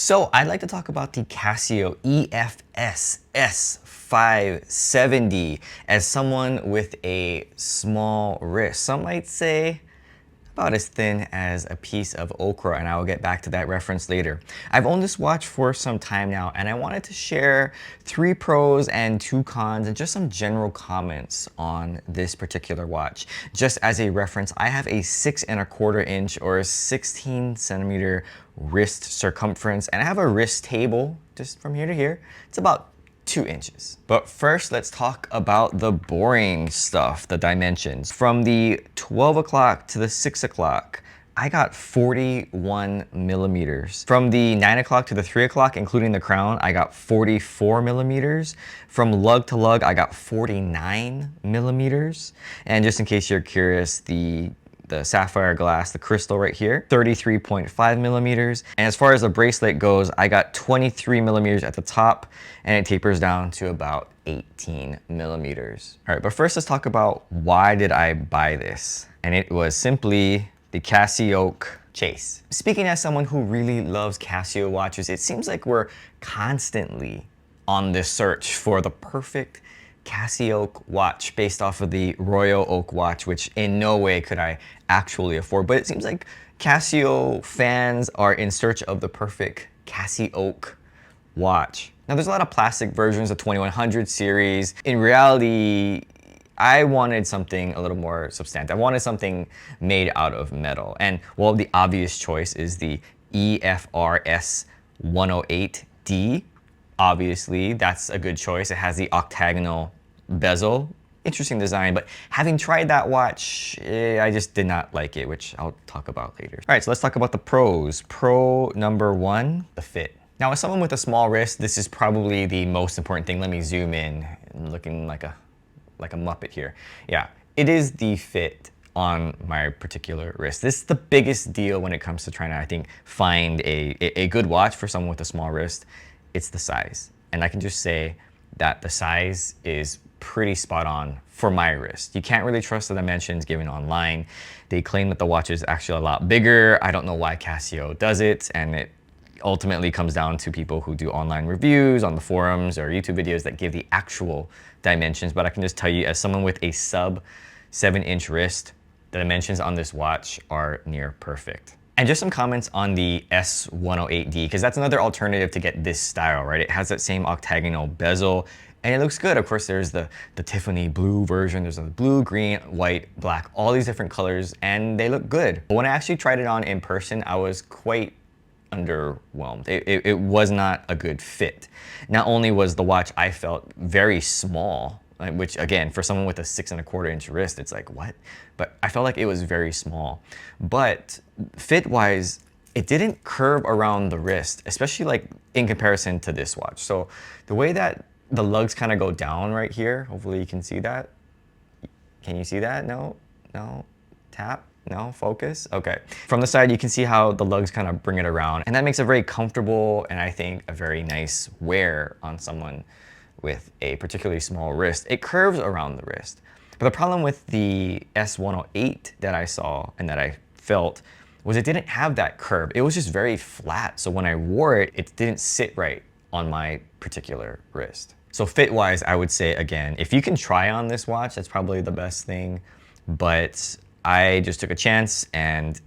So I'd like to talk about the Casio EFS-S570 as someone with a small wrist. Some might say about as thin as a piece of okra, and I will get back to that reference later. I've owned this watch for some time now, and I wanted to share 3 pros and 2 cons and just some general comments on this particular watch. Just as a reference, I have a 6¼ inch or 16 centimeter wrist circumference, and I have a wrist table just from here to here. It's about 2 inches. But first, let's talk about the boring stuff, the dimensions. From the 12 o'clock to the 6 o'clock, I got 41 millimeters. From the 9 o'clock to the 3 o'clock, including the crown, I got 44 millimeters. From lug to lug, I got 49 millimeters. And just in case you're curious, the sapphire glass, the crystal right here, 33.5 millimeters. And as far as the bracelet goes, I got 23 millimeters at the top, and it tapers down to about 18 millimeters. All right, but first let's talk about why did I buy this? And it was simply the Casioak chase. Speaking as someone who really loves Casio watches, it seems like we're constantly on this search for the perfect Casioak watch based off of the Royal Oak watch, which in no way could I actually afford. But it seems like Casio fans are in search of the perfect Casioak watch. Now there's a lot of plastic versions of 2100 series. In reality, I wanted something a little more substantive. I wanted something made out of metal. And well, the obvious choice is the EFS-S570. Obviously, that's a good choice. It has the octagonal bezel. Interesting design, but having tried that watch, I just did not like it, which I'll talk about later. All right, so let's talk about the pros. Pro number 1, the fit. Now, as someone with a small wrist, this is probably the most important thing. Let me zoom in. I'm looking like a Muppet here. Yeah, it is the fit on my particular wrist. This is the biggest deal when it comes to trying to, I think, find a good watch for someone with a small wrist. It's the size. And I can just say that the size is pretty spot on for my wrist. You can't really trust the dimensions given online. They claim that the watch is actually a lot bigger. I don't know why Casio does it, and it ultimately comes down to people who do online reviews on the forums or YouTube videos that give the actual dimensions. But I can just tell you, as someone with a sub 7-inch wrist, the dimensions on this watch are near perfect. And just some comments on the S108D, because that's another alternative to get this style, right? It has that same octagonal bezel, and it looks good. Of course, there's the Tiffany blue version. There's the blue, green, white, black, all these different colors, and they look good. But when I actually tried it on in person, I was quite underwhelmed. It was not a good fit. Not only was the watch, I felt, very small, which again, for someone with a 6¼ inch wrist, it's like, what? But I felt like it was very small. But fit-wise, it didn't curve around the wrist, especially like in comparison to this watch. So the way that the lugs kind of go down right here, hopefully you can see that. Can you see that? No? No? Tap? No? Focus? Okay. From the side, you can see how the lugs kind of bring it around, and that makes it very comfortable and I think a very nice wear on someone with a particularly small wrist. It curves around the wrist. But the problem with the S108 that I saw and that I felt was it didn't have that curve. It was just very flat. So when I wore it, it didn't sit right on my particular wrist. So fit-wise, I would say, again, if you can try on this watch, that's probably the best thing. But I just took a chance and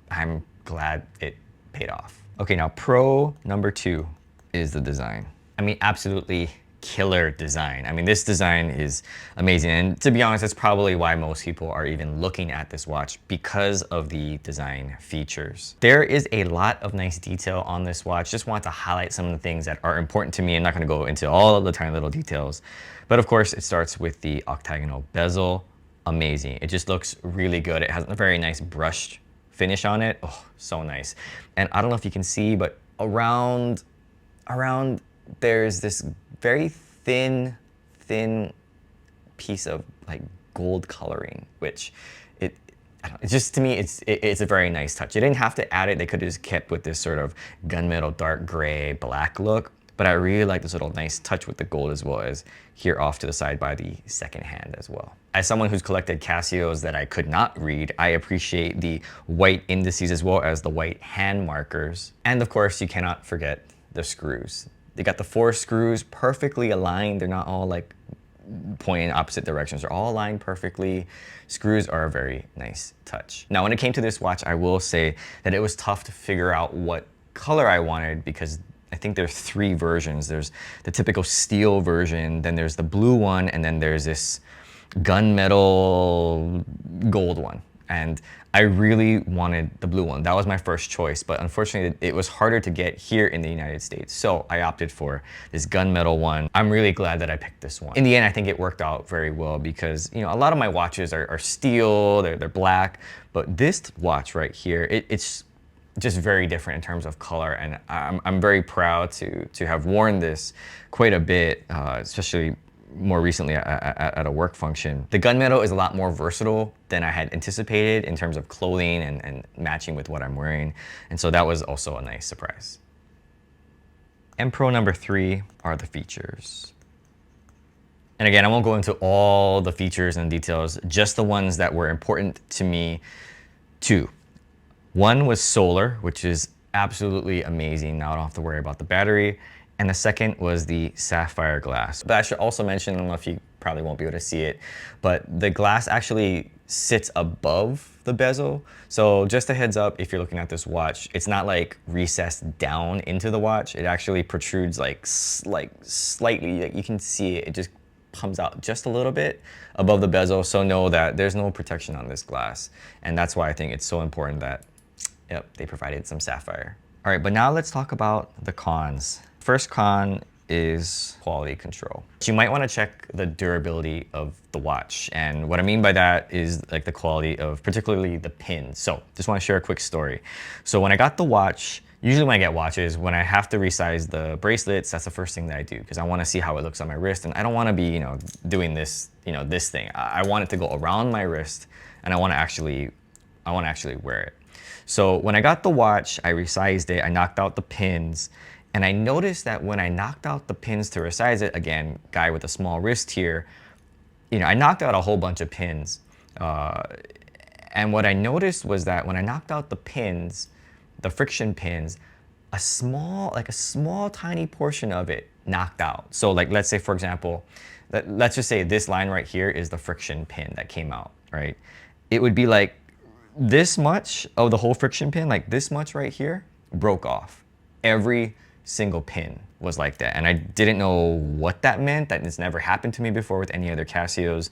I'm glad it paid off. Okay, now pro number 2 is the design. I mean, absolutely killer design. I mean, this design is amazing. And to be honest, that's probably why most people are even looking at this watch, because of the design features. There is a lot of nice detail on this watch. Just want to highlight some of the things that are important to me. I'm not going to go into all of the tiny little details, but of course it starts with the octagonal bezel. Amazing. It just looks really good. It has a very nice brushed finish on it. Oh, so nice. And I don't know if you can see, but around there's this very thin piece of like gold coloring, which it's just, to me, it's a very nice touch. They didn't have to add it. They could have just kept with this sort of gunmetal dark gray black look, but I really like this little nice touch with the gold as well as here off to the side by the second hand as well. As someone who's collected Casios that I could not read, I appreciate the white indices as well as the white hand markers. And of course, you cannot forget the screws. They got the 4 screws perfectly aligned. They're not all like pointing in opposite directions. They're all aligned perfectly. Screws are a very nice touch. Now, when it came to this watch, I will say that it was tough to figure out what color I wanted because I think there's 3 versions. There's the typical steel version, then there's the blue one, and then there's this gunmetal gold one. And I really wanted the blue one. That was my first choice, but unfortunately it was harder to get here in the United States. So I opted for this gunmetal one. I'm really glad that I picked this one. In the end, I think it worked out very well because, you know, a lot of my watches are steel, they're black, but this watch right here, it's just very different in terms of color, and I'm very proud to have worn this quite a bit, especially more recently at a work function. The gunmetal is a lot more versatile than I had anticipated in terms of clothing and matching with what I'm wearing, and so that was also a nice surprise. And pro number 3 are the features. And again, I won't go into all the features and details, just the ones that were important to me. 2. One was solar, which is absolutely amazing. Now I don't have to worry about the battery. And the second was the sapphire glass. But I should also mention, I don't know if you probably won't be able to see it, but the glass actually sits above the bezel. So just a heads up, if you're looking at this watch, it's not like recessed down into the watch. It actually protrudes like slightly, like you can see it just comes out just a little bit above the bezel. So know that there's no protection on this glass. And that's why I think it's so important that, yep, they provided some sapphire. All right, but now let's talk about the cons. First con is quality control. You might want to check the durability of the watch. And what I mean by that is like the quality of particularly the pins. So just want to share a quick story. So when I got the watch, usually when I get watches, when I have to resize the bracelets, that's the first thing that I do because I want to see how it looks on my wrist, and I don't want to be, you know, doing this, you know, this thing. I want it to go around my wrist, and I want to actually wear it. So when I got the watch, I resized it, I knocked out the pins, and I noticed that when I knocked out the pins to resize it, again, guy with a small wrist here, you know, I knocked out a whole bunch of pins. And what I noticed was that when I knocked out the pins, the friction pins, a small tiny portion of it knocked out. So like, let's say for example, let's just say this line right here is the friction pin that came out, right? It would be like this much of the whole friction pin, like this much right here, broke off. Every single pin was like that. And I didn't know what that meant. That it's never happened to me before with any other Casios.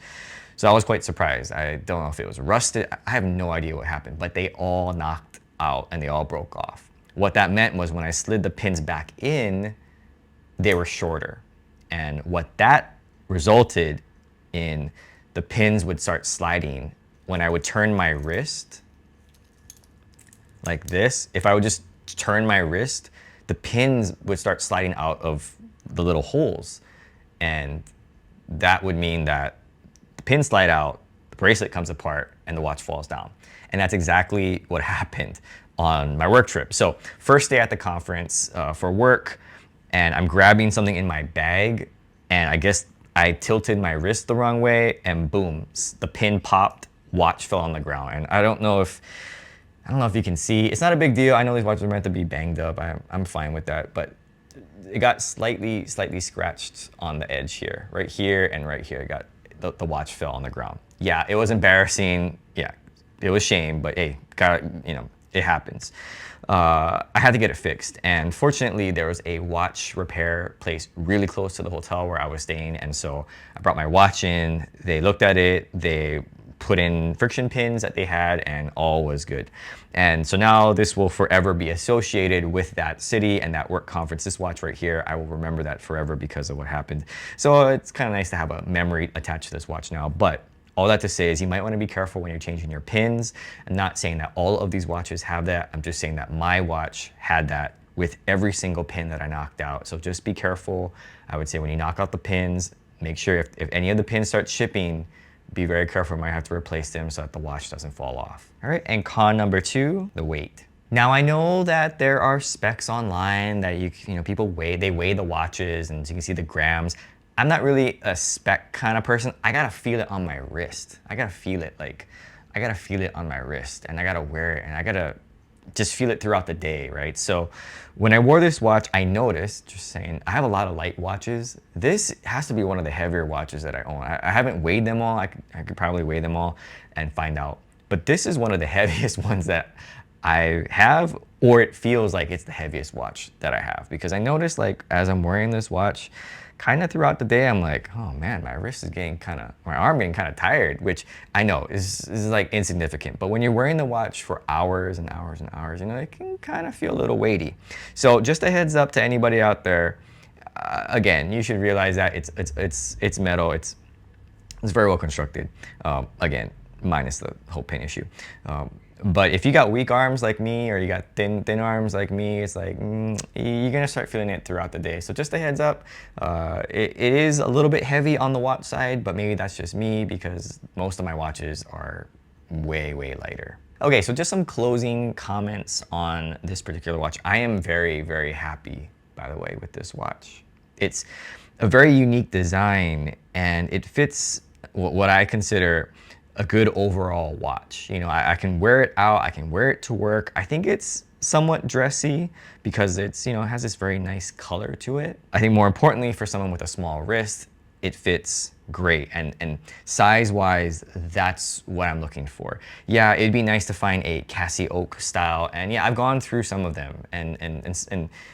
So I was quite surprised. I don't know if it was rusted. I have no idea what happened, but they all knocked out and they all broke off. What that meant was when I slid the pins back in, they were shorter. And what that resulted in, the pins would start sliding when I would turn my wrist like this. If I would just turn my wrist, the pins would start sliding out of the little holes. And that would mean that the pins slide out, the bracelet comes apart, and the watch falls down. And that's exactly what happened on my work trip. So first day at the conference for work, and I'm grabbing something in my bag, and I guess I tilted my wrist the wrong way, and boom, the pin popped, watch fell on the ground. And I don't know if you can see. It's not a big deal. I know these watches are meant to be banged up. I'm fine with that, but it got slightly scratched on the edge here, right here and right here. It got the watch fell on the ground. Yeah, it was embarrassing. Yeah, it was shame, but hey, it happens. I had to get it fixed, and fortunately there was a watch repair place really close to the hotel where I was staying, and so I brought my watch in. They looked at it, they put in friction pins that they had, and all was good. And so now this will forever be associated with that city and that work conference. This watch right here, I will remember that forever because of what happened. So it's kind of nice to have a memory attached to this watch now. But all that to say is you might want to be careful when you're changing your pins. I'm not saying that all of these watches have that. I'm just saying that my watch had that with every single pin that I knocked out. So just be careful. I would say when you knock out the pins, make sure if any of the pins start chipping, be very careful. You might have to replace them so that the watch doesn't fall off. All right, and con number 2, the weight. Now I know that there are specs online that you know people they weigh the watches and so you can see the grams. I'm not really a spec kind of person. I gotta feel it on my wrist. I gotta feel it I gotta feel it on my wrist and I gotta wear it and I gotta just feel it throughout the day, right? So when I wore this watch, I noticed, just saying, I have a lot of light watches. This has to be one of the heavier watches that I own. I haven't weighed them all. I could probably weigh them all and find out. But this is one of the heaviest ones that I have, or it feels like it's the heaviest watch that I have. Because I noticed like as I'm wearing this watch, kind of throughout the day, I'm like, oh man, my wrist is getting my arm getting kind of tired, which I know is like insignificant. But when you're wearing the watch for hours and hours and hours, you know, it can kind of feel a little weighty. So just a heads up to anybody out there, again, you should realize that it's metal, it's very well constructed. Again, minus the whole pin issue. But if you got weak arms like me, or you got thin arms like me, it's like you're gonna start feeling it throughout the day. So just a heads up, it is a little bit heavy on the watch side, but maybe that's just me because most of my watches are way lighter. Okay, so just some closing comments on this particular watch. I am very happy, by the way, with this watch. It's a very unique design and it fits what I consider a good overall watch. You know, I can wear it out, I can wear it to work. I think it's somewhat dressy because it's, you know, it has this very nice color to it. I think more importantly for someone with a small wrist, it fits great. And size-wise, that's what I'm looking for. Yeah, it'd be nice to find a Casioak style, and yeah, I've gone through some of them, and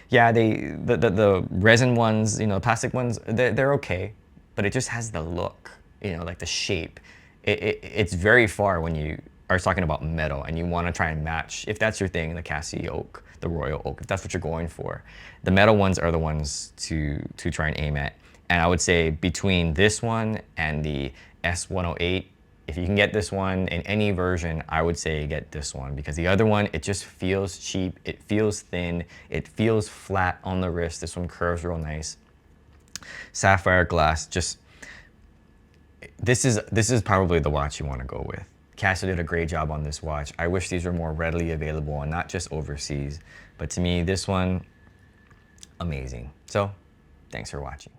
yeah, the resin ones, you know, plastic ones, they're okay, but it just has the look, you know, like the shape. It's very far when you are talking about metal and you want to try and match, if that's your thing, the Casioak, the Royal Oak, if that's what you're going for. The metal ones are the ones to try and aim at. And I would say between this one and the S108, if you can get this one in any version, I would say get this one, because the other one, it just feels cheap, it feels thin, it feels flat on the wrist. This one curves real nice. Sapphire glass, just, this is probably the watch you want to go with. Casio did a great job on this watch. I wish these were more readily available and not just overseas. But to me, this one, amazing. So, thanks for watching.